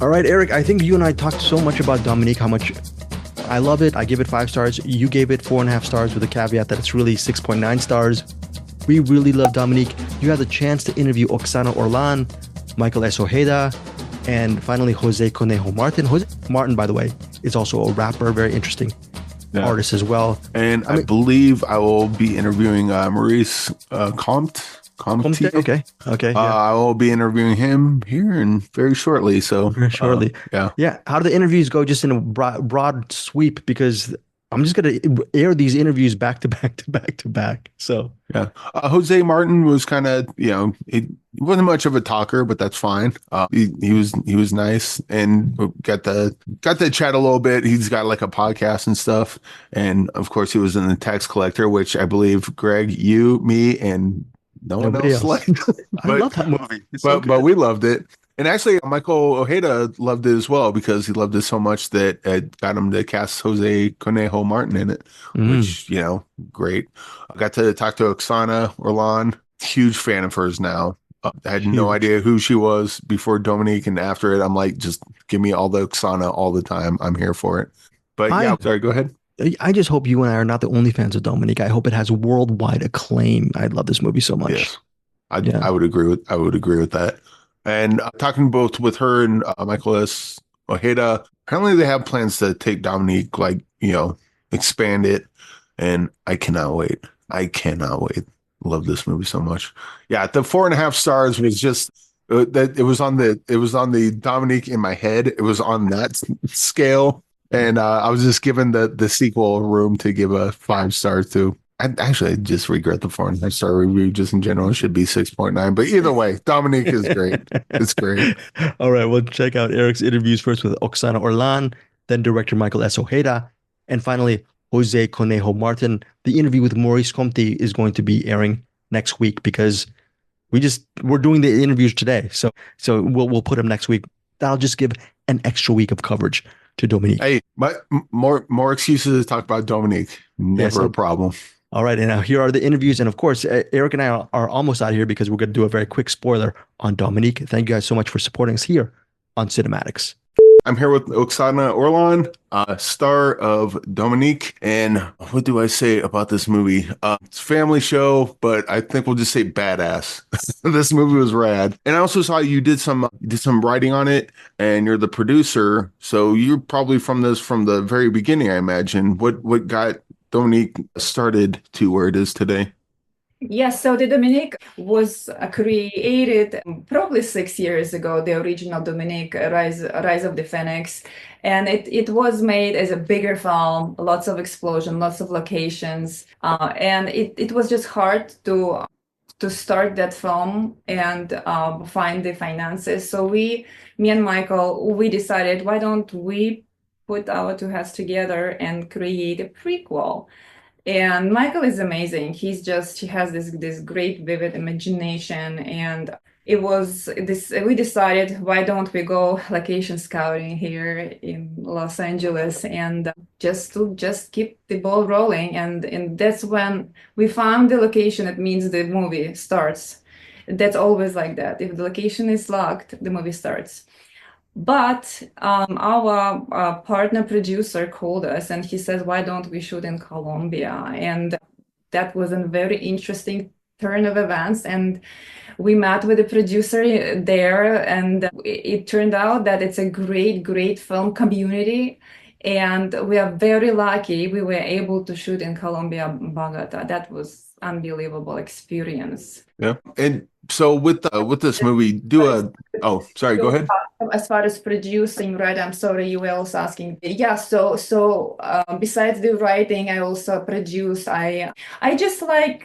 All right, Eric, I think you and I talked so much about Dominique, how much I love it. I give it 5 stars. You gave it 4.5 stars with a caveat that it's really 6.9 stars. We really love Dominique. You had the chance to interview Oksana Orlan, Michael S. Ojeda, and finally Jose Conejo Martin. Jose Martin, by the way, is also a rapper, very interesting artist as well. And I believe I will be interviewing Maurice Compte. Okay. Yeah. I will be interviewing him here and very shortly. So very shortly. Yeah. How do the interviews go? Just in a broad sweep, because I'm just gonna air these interviews back to back to back to back. So yeah, Jose Martin was kind of, he wasn't much of a talker, but that's fine. He was nice and got to chat a little bit. He's got like a podcast and stuff, and of course he was in the Tax Collector, which I believe Greg, you, me, and nobody else liked. I love that movie. But we loved it. And actually, Michael Ojeda loved it as well because he loved it so much that it got him to cast Jose Conejo Martin in it, which, great. I got to talk to Oksana Orlan, huge fan of hers now. I had no idea who she was before Dominique, and after it, I'm like, just give me all the Oksana all the time. I'm here for it. But sorry, go ahead. I just hope you and I are not the only fans of Dominique. I hope it has worldwide acclaim. I love this movie so much. Yes, I would agree with that. And talking both with her and Michael S. Ojeda, apparently they have plans to take Dominique, expand it. And I cannot wait. Love this movie so much. Yeah, the 4.5 stars was just that it was on the Dominique in my head. It was on that scale. And I was just given the sequel room to give a 5 stars to. I just regret the 4.5 star review just in general. It should be 6.9. But either way, Dominique is great. It's great. All right. We'll check out Eric's interviews first with Oksana Orlan, then director Michael S. Ojeda, and finally Jose Conejo Martin. The interview with Maurice Compte is going to be airing next week because we're doing the interviews today. So we'll put them next week. That'll just give an extra week of coverage to Dominique. Hey, but more excuses to talk about Dominique. Never a problem. All right, and now here are the interviews. And of course, Eric and I are almost out of here because we're going to do a very quick spoiler on Dominique. Thank you guys so much for supporting us here on CinemAddicts. I'm here with Oksana Orlan, star of Dominique. And what do I say about this movie? It's a family show, but I think we'll just say badass. This movie was rad. And I also saw you did some writing on it, and you're the producer. So you're probably from the very beginning, I imagine. What got Dominique started to where it is today? Yes, so the Dominique was created probably 6 years ago, the original Dominique, Rise of the Phoenix. And it was made as a bigger film, lots of explosion, lots of locations. And it was just hard to start that film and find the finances. So me and Michael, we decided, why don't we put our two heads together and create a prequel? And Michael is amazing. He has this great vivid imagination, and it was this. We decided, why don't we go location scouting here in Los Angeles and just keep the ball rolling, and that's when we found the location. It means the movie starts. That's always like that. If the location is locked, the movie starts. But our partner producer called us and he says, why don't we shoot in Colombia? And that was a very interesting turn of events. And we met with the producer there, and it turned out that it's a great film community. And we are very lucky we were able to shoot in Colombia, Bogota. That was unbelievable experience. Yeah. And so with this movie, sorry, go ahead. As far as producing, right? I'm sorry, you were also asking. Yeah. So besides the writing, I also produce. I just like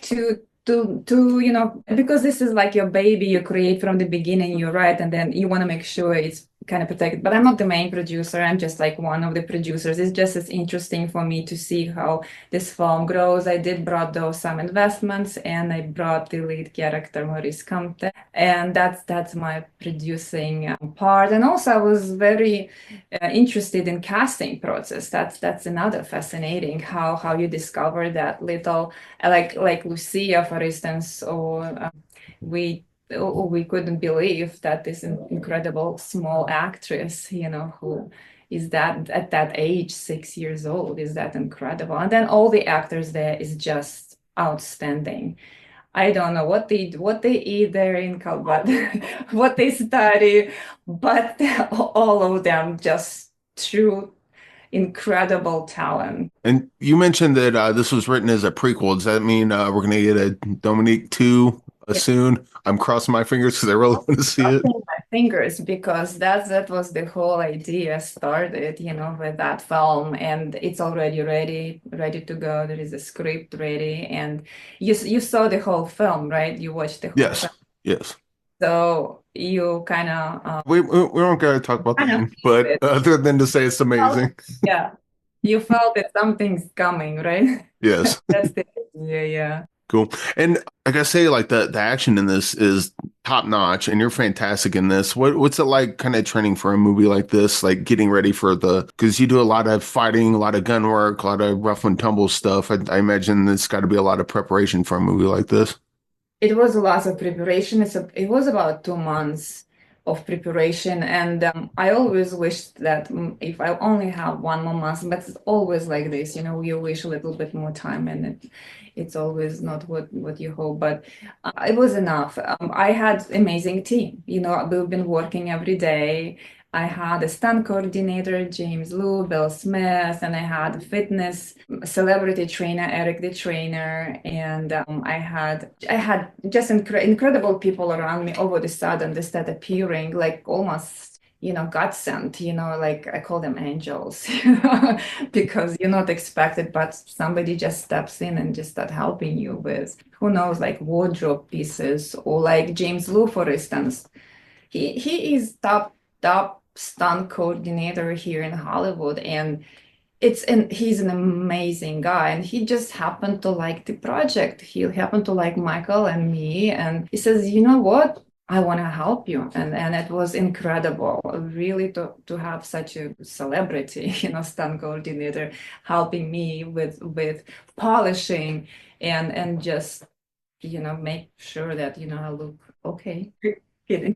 to because this is like your baby. You create from the beginning, you write, and then you want to make sure it's kind of protected. But I'm not the main producer. I'm just like one of the producers. It's just as interesting for me to see how this film grows. I brought those some investments, and I brought the lead character Maurice Compte, and that's my producing part. And also, I was very interested in casting process. That's another fascinating how you discover that little like Lucia, for instance, or we we couldn't believe that this incredible small actress, who is that at that age, 6 years old, is that incredible. And then all the actors there is just outstanding. I don't know what they eat there in Calvert, what they study, but all of them just true incredible talent. And you mentioned that this was written as a prequel. Does that mean we're going to get a Dominique 2 soon? I'm crossing my fingers because I really want to see it. Crossing my fingers, because that was the whole idea started, with that film, and it's already ready to go. There is a script ready, and you saw the whole film, right? You watched the whole Yes, film. yes. So you kind of We don't got to talk about the end, but other than to say it's amazing. Yeah, you felt that something's coming, right? Yes. That's the idea, yeah. Cool. And I gotta say, like the action in this is top notch, and you're fantastic in this. What's it like kind of training for a movie like this, like getting ready for because you do a lot of fighting, a lot of gun work, a lot of rough and tumble stuff. I imagine there's got to be a lot of preparation for a movie like this. It was lots of preparation. It was about 2 months of preparation, and I always wished that if I only have one more month, but it's always like this, you wish a little bit more time, and it's always not what you hope, but it was enough. I had amazing team. We've been working every day. I had a stunt coordinator, James Liu, Bill Smith, and I had a fitness celebrity trainer, Eric the trainer, and I had just incredible people around me. All of a sudden, they start appearing like almost God sent, like I call them angels, because you're not expected, but somebody just steps in and just start helping you with, who knows, like wardrobe pieces, or like James Liu, for instance. He is top stunt coordinator here in Hollywood, and he's an amazing guy, and he just happened to like the project. He happened to like Michael and me, and he says, you know what? I want to help you. And it was incredible, really, to have such a celebrity, stunt coordinator helping me with polishing and just, make sure that, I look okay,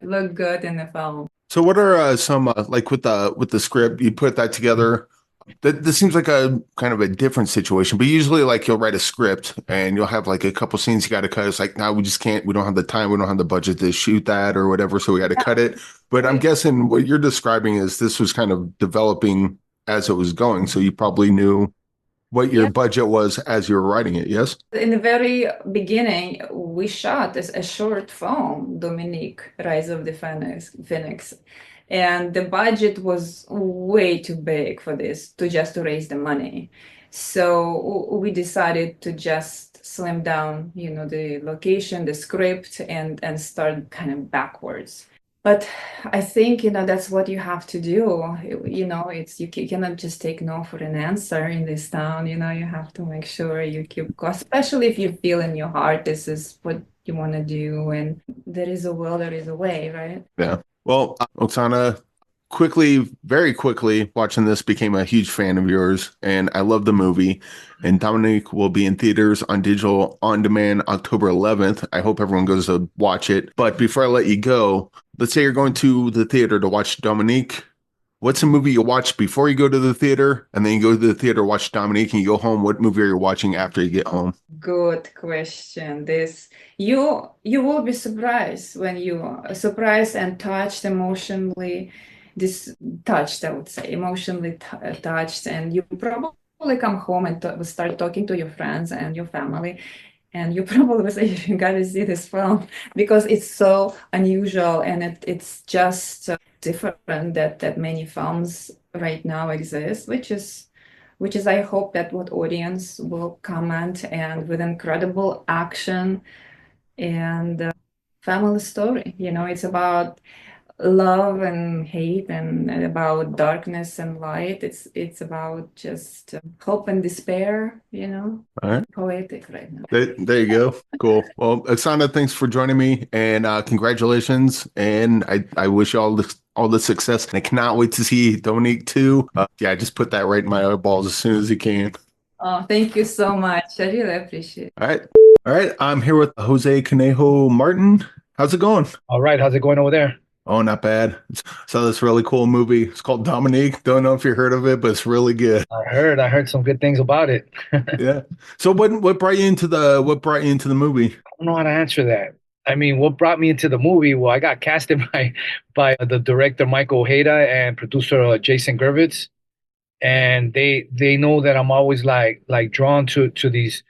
look good in the film. So what are some like with the script, you put that together? This seems like a kind of a different situation, but usually like you'll write a script and you'll have like a couple scenes you got to cut. It's like, no, we just can't, we don't have the time, we don't have the budget to shoot that or whatever, so we got to cut it. But I'm guessing what you're describing is this was kind of developing as it was going, so you probably knew what your budget was as you were writing it, yes? In the very beginning, we shot a short film, Dominique, Rise of the Phoenix. And the budget was way too big for this, to raise the money. So we decided to just slim down, the location, the script, and start kind of backwards. But I think, that's what you have to do. You cannot just take no for an answer in this town. You have to make sure you keep, especially if you feel in your heart this is what you want to do, and there is a will, there is a way, right? Yeah. Well, Oksana, very quickly, watching this, became a huge fan of yours, and I love the movie. And Dominique will be in theaters on digital on demand October 11th. I hope everyone goes to watch it. But before I let you go, let's say you're going to the theater to watch Dominique. What's a movie you watch before you go to the theater, and then you go to the theater, watch Dominique, and you go home? What movie are you watching after you get home? Good question. You will be surprised when you are surprised and touched emotionally. Touched, I would say, emotionally touched, and you probably come home and start talking to your friends and your family, and you probably say, you gotta see this film, because it's so unusual, and it's just different that many films right now exist, which is I hope that what audience will comment, and with incredible action and family story. It's about love and hate, and about darkness and light. It's about just hope and despair, All right. poetic right now. There you go. Cool. Well, Oksana, thanks for joining me, and congratulations. And I wish you all the success. And I cannot wait to see Dominique 2. Yeah, just put that right in my eyeballs as soon as you can. Oh, thank you so much. I really appreciate it. All right. I'm here with Jose Conejo Martin. How's it going? All right, how's it going over there? Oh, not bad. Saw this really cool movie. It's called Dominique. Don't know if you heard of it, but it's really good. I heard some good things about it. I Yeah. So what brought you into the movie? don't know how to answer that. I mean, what brought me into the movie? Well, I got casted by the director Michael Ojeda and producer Jason Gervitz, and they know that I'm always like drawn to these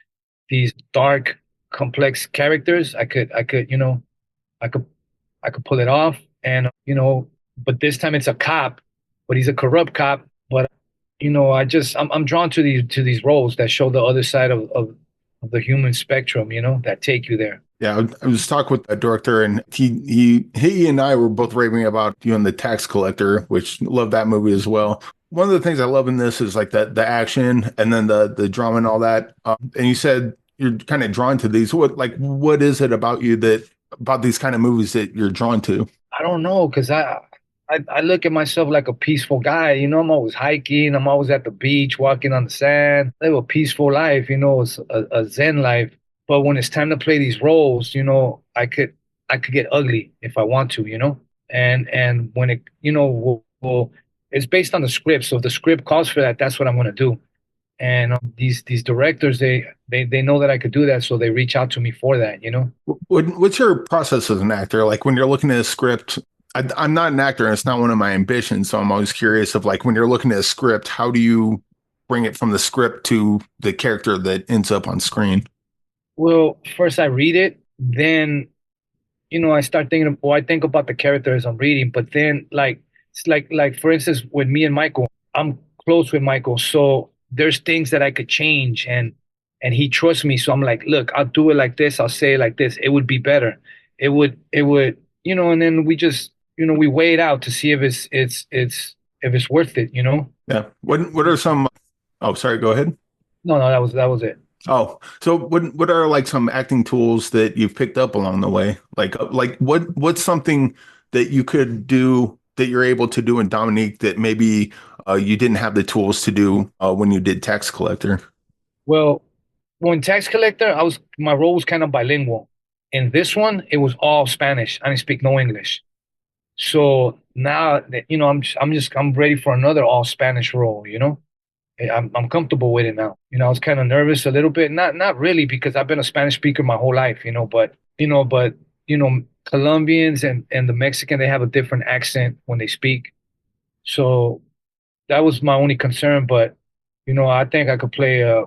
dark, complex characters. I could I could pull it off, and but this time it's a cop, but he's a corrupt cop. But I'm drawn to these roles that show the other side of the human spectrum, that take you there. Yeah, I was talking with a director, and he and I were both raving about you and the Tax Collector, which love that movie as well. One of the things I love in this is like the action and then the drama and all that. And you said you're kind of drawn to these. What is it about you that about these kind of movies that you're drawn to? I don't know, because I look at myself like a peaceful guy. I'm always hiking. I'm always at the beach, walking on the sand. I live a peaceful life. It's a Zen life. But when it's time to play these roles, I could get ugly if I want to. And when it, well, it's based on the script. So if the script calls for that, that's what I'm going to do. And these directors, they know that I could do that, so they reach out to me for that. What's your process as an actor? Like when you're looking at a script, I'm not an actor and it's not one of my ambitions. So I'm always curious of like when you're looking at a script, how do you bring it from the script to the character that ends up on screen? Well, first I read it, then I start thinking. Well, I think about the character as I'm reading, but then it's like for instance, with me and Michael, I'm close with Michael, so there's things that I could change, and he trusts me, so I'm like, look, I'll do it like this, I'll say it like this, it would be better. It would, and then we just we weigh it out to see if it's worth it. Yeah. What are some? Oh, sorry. Go ahead. No, that was it. Oh, so what are like some acting tools that you've picked up along the way? Like what's something that you could do that you're able to do in Dominique that maybe you didn't have the tools to do when you did Tax Collector? Well, when Tax Collector, my role was kind of bilingual. In this one, it was all Spanish. I didn't speak no English. So now that I'm ready for another all Spanish role. I'm comfortable with it now. I was kind of nervous a little bit, not really, because I've been a Spanish speaker my whole life. But Colombians and the Mexican, they have a different accent when they speak. So that was my only concern. But I think I could play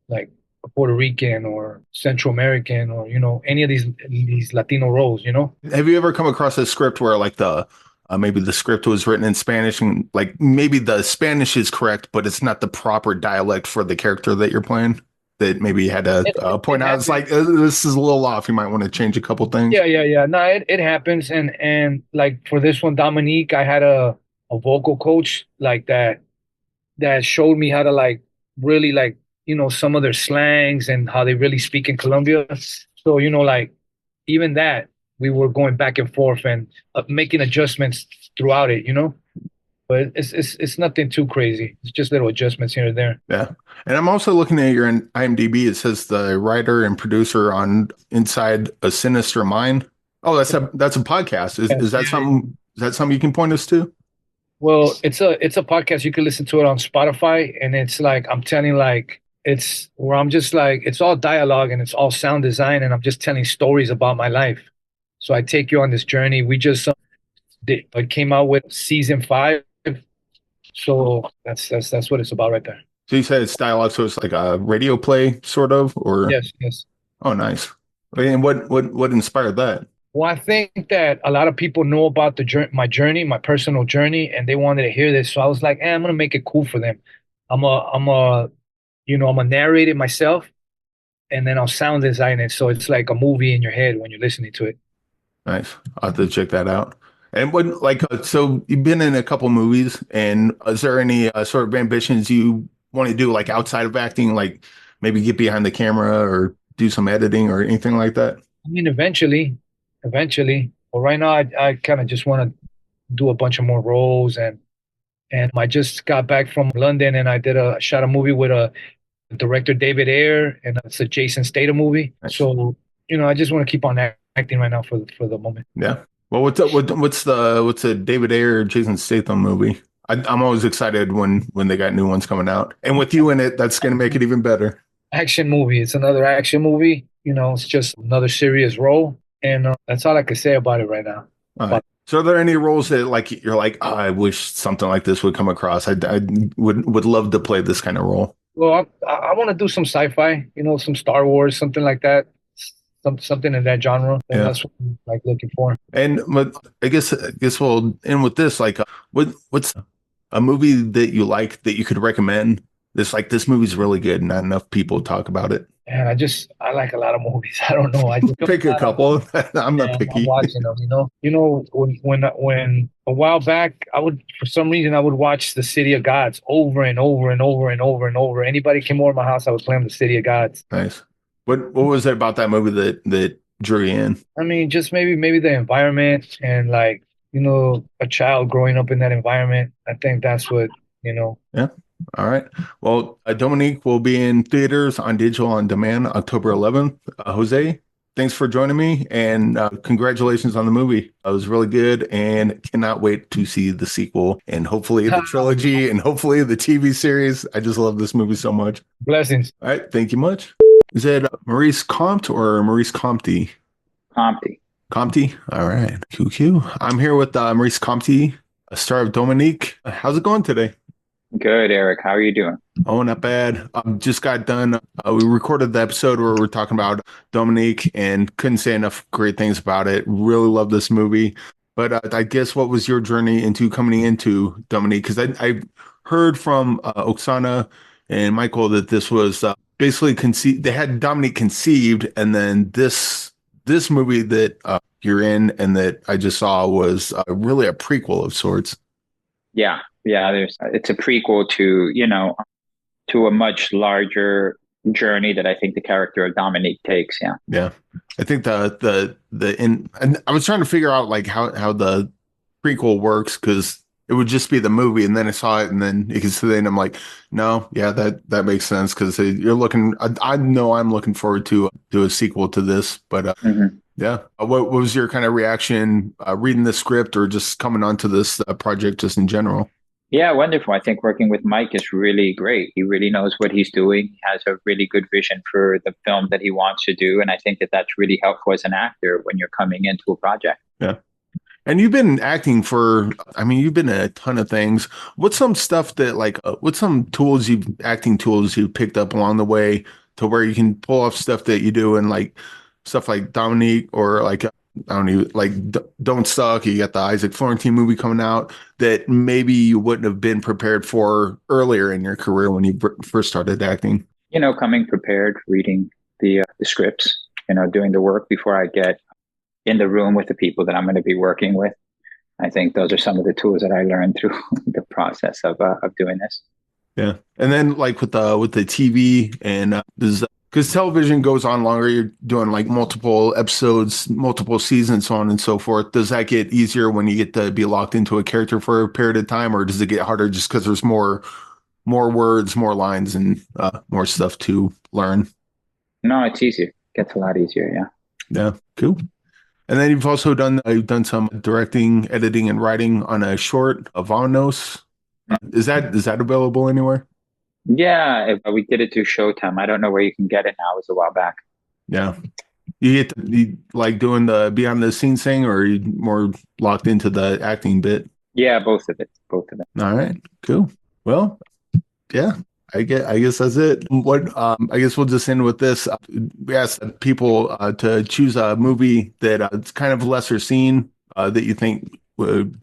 like a Puerto Rican or Central American or any of these Latino roles. Have you ever come across a script where like the maybe the script was written in Spanish and like maybe the Spanish is correct, but it's not the proper dialect for the character that you're playing? That maybe you had to point out, it's like this is a little off. You might want to change a couple things. Yeah. No, it happens, and like for this one, Dominique, I had a vocal coach like that showed me how to like really like some of their slangs and how they really speak in Colombia. So like even that we were going back and forth and making adjustments throughout it. But it's nothing too crazy. It's just little adjustments here and there. Yeah. And I'm also looking at your IMDb. It says the writer and producer on Inside a Sinister Mind. Oh, that's a podcast. Is that something you can point us to? Well, it's a podcast. You can listen to it on Spotify, and it's like I'm telling like it's where I'm just like it's all dialogue and it's all sound design, and I'm just telling stories about my life. So I take you on this journey. We just came out with season 5. So that's what it's about right there. So you said it's dialogue, so it's like a radio play, sort of, or Yes. Oh, nice. And what inspired that? Well, I think that a lot of people know about my journey, my personal journey, and they wanted to hear this. So I was like, I'm gonna make it cool for them. I'm a narrate it myself, and then I'll sound design it, so it's like a movie in your head when you're listening to it. Nice. I'll have to check that out. And so you've been in a couple movies, and is there any sort of ambitions you want to do like outside of acting, like maybe get behind the camera or do some editing or anything like that? I mean, eventually. But right now, I kind of just want to do a bunch of more roles, and I just got back from London, and I shot a movie with a director, David Ayer, and it's a Jason Statham movie. Nice. So I just want to keep on acting right now for the moment. Yeah. Well, what's the David Ayer or Jason Statham movie? I'm always excited when they got new ones coming out, and with you in it, that's going to make it even better. Action movie. It's another action movie. It's just another serious role, and that's all I can say about it right now. All right. So, are there any roles that like you're like, oh, I wish something like this would come across? I would love to play this kind of role. Well, I want to do some sci-fi. Some Star Wars, something like that. Something in that genre. And that's what I'm like looking for. And but I guess we'll end with this. Like, what's a movie that you like that you could recommend? This movie's really good. Not enough people talk about it. And I like a lot of movies. I don't know. I just pick a couple. I'm not picky. I'm watching them. When a while back, for some reason I would watch The City of Gods over and over and over and over and over. Anybody came over to my house, I would play them The City of Gods. Nice. What was it about that movie that drew you in? I mean, just maybe the environment and like, a child growing up in that environment. I think that's what, Yeah. All right. Well, Dominique will be in theaters on digital on demand October 11th. Jose, thanks for joining me, and congratulations on the movie. It was really good, and cannot wait to see the sequel and hopefully the trilogy and hopefully the TV series. I just love this movie so much. Blessings. All right. Thank you much. Is it Maurice Compte or Maurice Compte? Compte. Compte. All right. QQ. I'm here with Maurice Compte, a star of Dominique. How's it going today? Good, Eric. How are you doing? Oh, not bad. Just got done. We recorded the episode where we're talking about Dominique and couldn't say enough great things about it. Really love this movie. But I guess what was your journey into coming into Dominique? Because I heard from Oksana and Michael that this was basically conceived. They had Dominique conceived, and then this movie that you're in and that I just saw was really a prequel of sorts. Yeah. It's a prequel to a much larger journey that I think the character of Dominique takes. Yeah. I think and I was trying to figure out like how the prequel works, because it would just be the movie, and then I saw it, and then I'm like, no, yeah, that makes sense, because you're looking. I know I'm looking forward to do a sequel to this, but yeah. What was your kind of reaction reading the script or just coming onto this project just in general? Yeah, wonderful. I think working with Mike is really great. He really knows what he's doing. He has a really good vision for the film that he wants to do. And I think that that's really helpful as an actor when you're coming into a project. Yeah. And you've been acting you've been in a ton of things. What's some stuff that what's some acting tools you picked up along the way to where you can pull off stuff that you do and like stuff like Dominique or like, I don't even like Don't Suck. You got the Isaac Florentine movie coming out that maybe you wouldn't have been prepared for earlier in your career when you first started acting. Coming prepared, reading the scripts, doing the work before I get in the room with the people that I'm going to be working with. I think those are some of the tools that I learned through the process of doing this. Yeah, and then like with the TV and because television goes on longer, you're doing like multiple episodes, multiple seasons, so on and so forth. Does that get easier when you get to be locked into a character for a period of time, or does it get harder just because there's more words, more lines, and more stuff to learn? No, it's easier. It gets a lot easier. Yeah. Yeah. Cool. And then you've also done some directing, editing, and writing on a short, Avanos. Is that available anywhere? Yeah, we did it through Showtime. I don't know where you can get it now. It was a while back. Yeah. You like doing the behind the scenes thing, or are you more locked into the acting bit? Yeah, both of it. All right, cool. Well, yeah, I guess that's it. I guess we'll just end with this. We asked people to choose a movie that it's kind of lesser seen that you think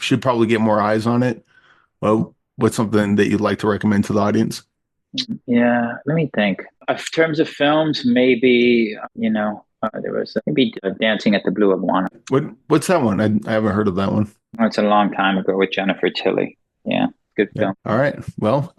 should probably get more eyes on it. Well, what's something that you'd like to recommend to the audience? Yeah, let me think. In terms of films, maybe, there was maybe Dancing at the Blue Iguana. What's that one? I haven't heard of that one. Oh, it's a long time ago with Jennifer Tilly. Yeah, good film. All right. Well,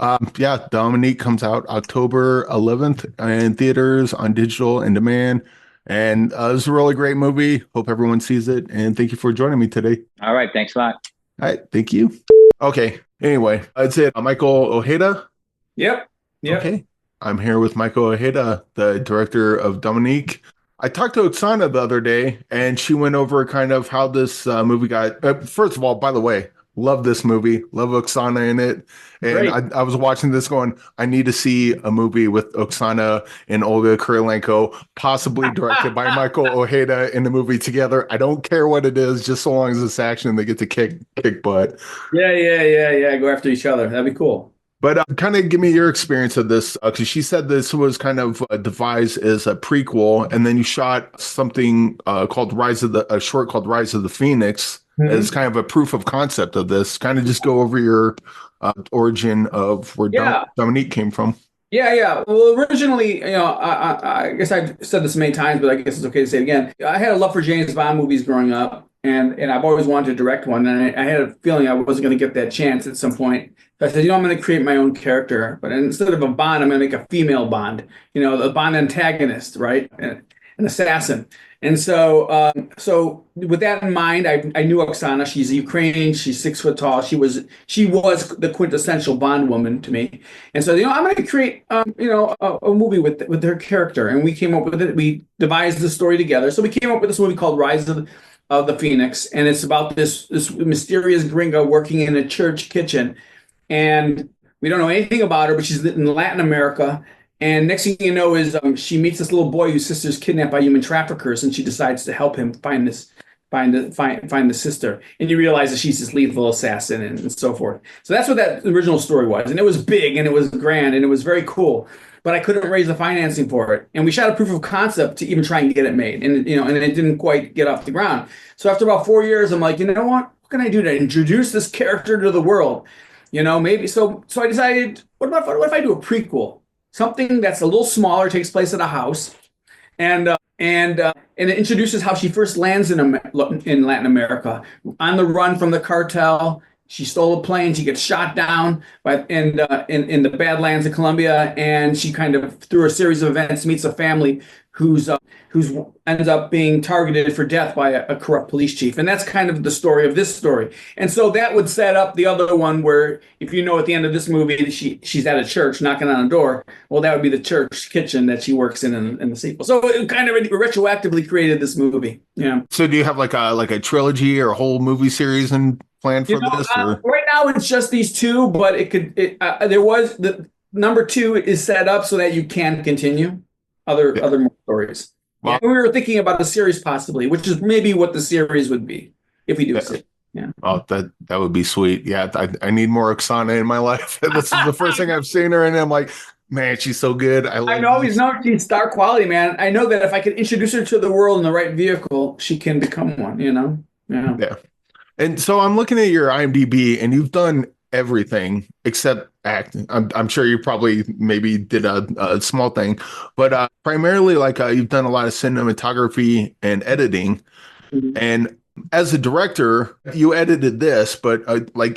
Dominique comes out October 11th in theaters, on digital and demand. And it was a really great movie. Hope everyone sees it. And thank you for joining me today. All right. Thanks a lot. All right. Thank you. Okay. Anyway, that's it. Michael Ojeda. Yep. Okay. I'm here with Michael Ojeda, the director of Dominique. I talked to Oksana the other day, and she went over kind of how this movie got. First of all, by the way, love this movie. Love Oksana in it. And Great. I was watching this going, I need to see a movie with Oksana and Olga Kurylenko, possibly directed by Michael Ojeda in the movie together. I don't care what it is, just so long as it's action and they get to kick butt. Yeah. Go after each other. That'd be cool. But kind of give me your experience of this, because she said this was kind of devised as a prequel, and then you shot something called a short called Rise of the Phoenix as kind of a proof of concept of this. Kind of just go over your origin of where Dominique came from. Yeah. Well, originally, I guess I've said this many times, but I guess it's okay to say it again. I had a love for James Bond movies growing up, and I've always wanted to direct one, and I had a feeling I wasn't going to get that chance at some point. So I said, I'm going to create my own character, but instead of a Bond, I'm going to make a female Bond. The Bond antagonist, right? An assassin. And so with that in mind, I knew Oksana. She's Ukrainian. She's 6 foot tall. She was the quintessential Bond woman to me. And so, I'm going to create, a movie with her character. And we came up with it. We devised the story together. So we came up with this movie called Rise of the Phoenix. And it's about this mysterious gringo working in a church kitchen. And we don't know anything about her, but she's in Latin America. And next thing you know is she meets this little boy whose sister's kidnapped by human traffickers, and she decides to help him find the sister. And you realize that she's this lethal assassin and so forth. So that's what that original story was, and it was big and it was grand and it was very cool. But I couldn't raise the financing for it, and we shot a proof of concept to even try and get it made, and and it didn't quite get off the ground. So after about 4 years, I'm like, what can I do to introduce this character to the world? Maybe so I decided, what if I do a prequel? Something that's a little smaller, takes place at a house, and it introduces how she first lands in Latin America, on the run from the cartel. She stole a plane. She gets shot down in the Badlands of Colombia, and she kind of, through a series of events, meets a family who's ends up being targeted for death by a corrupt police chief. And that's kind of the story of this story. And so that would set up the other one where, if at the end of this movie, she's at a church knocking on a door, well, that would be the church kitchen that she works in the sequel. So it kind of retroactively created this movie. Yeah. So do you have like a trilogy or a whole movie series and plan for this? Right now it's just these two, but there was the number 2 is set up so that you can continue other more stories. Wow. And we were thinking about a series possibly, which is maybe what the series would be if we do it. Yeah. Oh, that would be sweet. Yeah, I need more Oksana in my life. This is the first thing I've seen her in. And I'm like, man, she's so good. I always know she's star quality, man. I know that if I could introduce her to the world in the right vehicle, she can become one. Yeah. And so I'm looking at your IMDb, and you've done everything except acting. I'm sure you probably maybe did a small thing, but primarily you've done a lot of cinematography and editing. Mm-hmm. And as a director, you edited this, but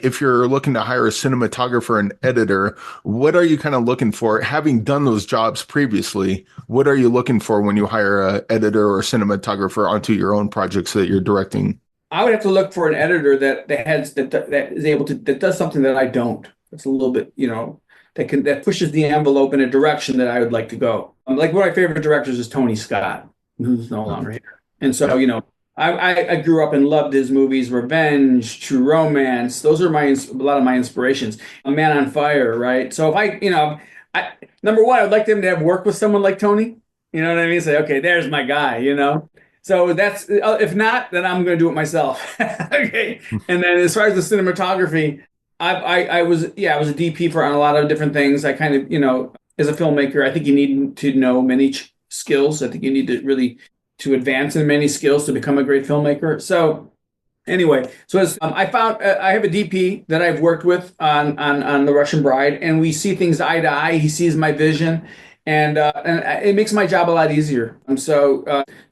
if you're looking to hire a cinematographer and editor, what are you kind of looking for? Having done those jobs previously, what are you looking for when you hire an editor or cinematographer onto your own projects that you're directing? I would have to look for an editor that is able to, that does something that I don't. It's a little bit, that pushes the envelope in a direction that I would like to go. Like one of my favorite directors is Tony Scott, who's no longer here. And so, I grew up and loved his movies, Revenge, True Romance. Those are a lot of my inspirations. A Man on Fire, right? So if number one, I would like them to have worked with someone like Tony. You know what I mean? Say, okay, there's my guy, So that's, if not, then I'm going to do it myself. Okay. And then as far as the cinematography, I was a DP on a lot of different things. I kind of, as a filmmaker, I think you need to know many skills. I think you need to really to advance in many skills to become a great filmmaker. So anyway, I found I have a DP that I've worked with on The Russian Bride, and we see things eye to eye. He sees my vision. And it makes my job a lot easier. So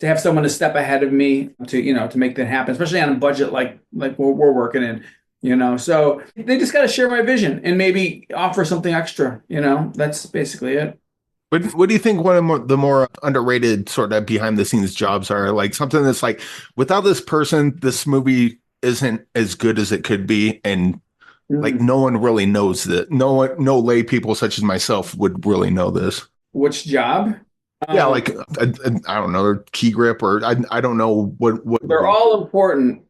to have someone a step ahead of me to make that happen, especially on a budget like we're working in, so they just got to share my vision and maybe offer something extra. That's basically it. What do you think one of the more underrated sort of behind the scenes jobs are? Like something that's like, without this person, this movie isn't as good as it could be, and like no one really knows that. No lay people such as myself would really know this. Which job? Yeah, like I don't know, key grip, or I don't know what They're all important.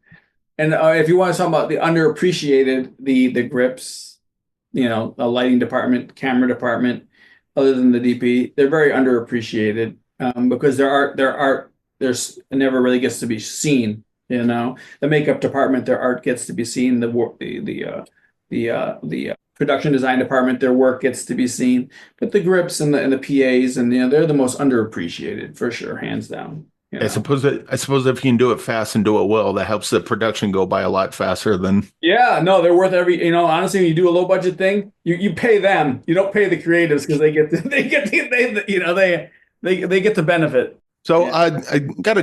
And if you want to talk about the underappreciated, the grips, a lighting department, camera department, other than the DP, they're very underappreciated because there's it never really gets to be seen. The makeup department, their art gets to be seen. The production design department, their work gets to be seen. But the grips and the PAs and they're the most underappreciated for sure, hands down. I suppose if you can do it fast and do it well, that helps the production go by a lot faster than. Yeah, no, they're worth honestly, when you do a low budget thing, you pay them. You don't pay the creatives because they get the benefit. So I got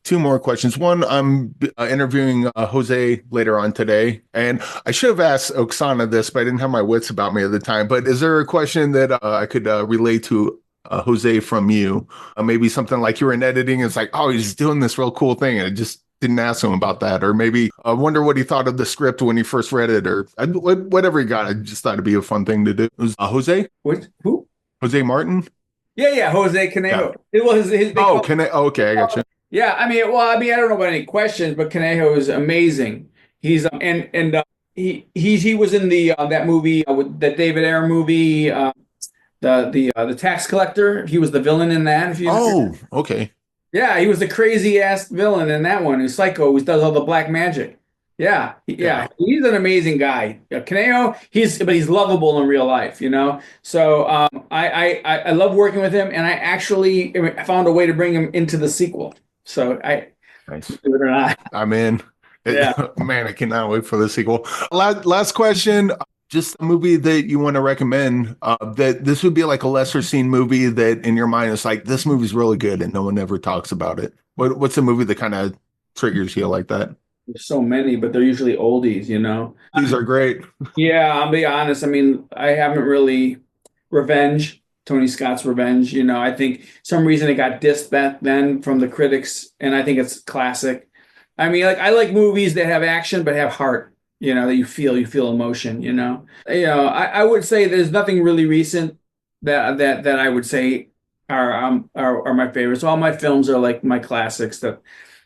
two more questions. One, I'm interviewing Jose later on today, and I should have asked Oksana this, but I didn't have my wits about me at the time. But is there a question that I could relate to Jose from you? Maybe something like you were in editing, and it's like, oh, he's doing this real cool thing, and I just didn't ask him about that. Or maybe I wonder what he thought of the script when he first read it, or whatever he got. I just thought it'd be a fun thing to do. It was Jose? Who? Jose Martin? Yeah, Jose Conejo. Yeah. It was his. Okay, I got you. Yeah, I don't know about any questions, but Conejo is amazing. He's he was in the that movie with that David Ayer movie, the tax collector. He was the villain in that. Okay. Yeah, he was the crazy ass villain in that one. He's psycho. He does all the black magic. Yeah. He's an amazing guy. Conejo, he's lovable in real life, So I love working with him, and I actually found a way to bring him into the sequel. So nice. Believe it or not, I'm in. Yeah. Man, I cannot wait for the sequel. Last question. Just a movie that you want to recommend, that this would be like a lesser seen movie that in your mind is like, this movie's really good and no one ever talks about it. What's a movie that kind of triggers you like that? There's so many, but they're usually oldies, These are great. Yeah, I'll be honest. I haven't really Revenge, Tony Scott's Revenge. I think some reason it got dissed back then from the critics, and I think it's classic. I like movies that have action but have heart. That you feel emotion. I would say there's nothing really recent that I would say are my favorites. All my films are like my classics. That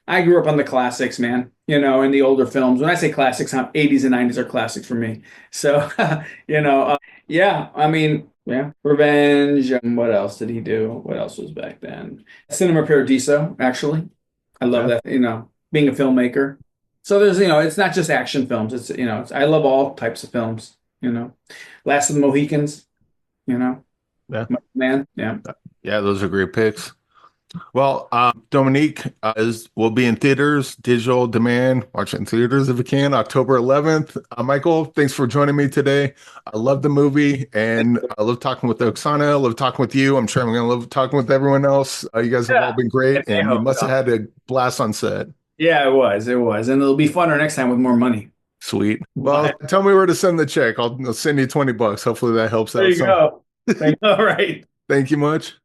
I grew up on the classics, man. In the older films. When I say classics, 80s and 90s are classics for me. So, yeah. Revenge. What else did he do? What else was back then? Cinema Paradiso, actually. I love that, being a filmmaker. So there's, it's not just action films. It's, I love all types of films, Last of the Mohicans, Yeah. Man. Yeah. Yeah, those are great picks. Well, Dominique will be in theaters, digital demand, watch it in theaters if you can, October 11th. Michael, thanks for joining me today. I love the movie, and I love talking with Oksana. I love talking with you. I'm sure I'm going to love talking with everyone else. You guys have all been great, and you must have had a blast on set. Yeah, it was. And it'll be funner next time with more money. Sweet. Well, tell me where to send the check. I'll send you $20. Hopefully that helps out. There you go. All right. Thank you much.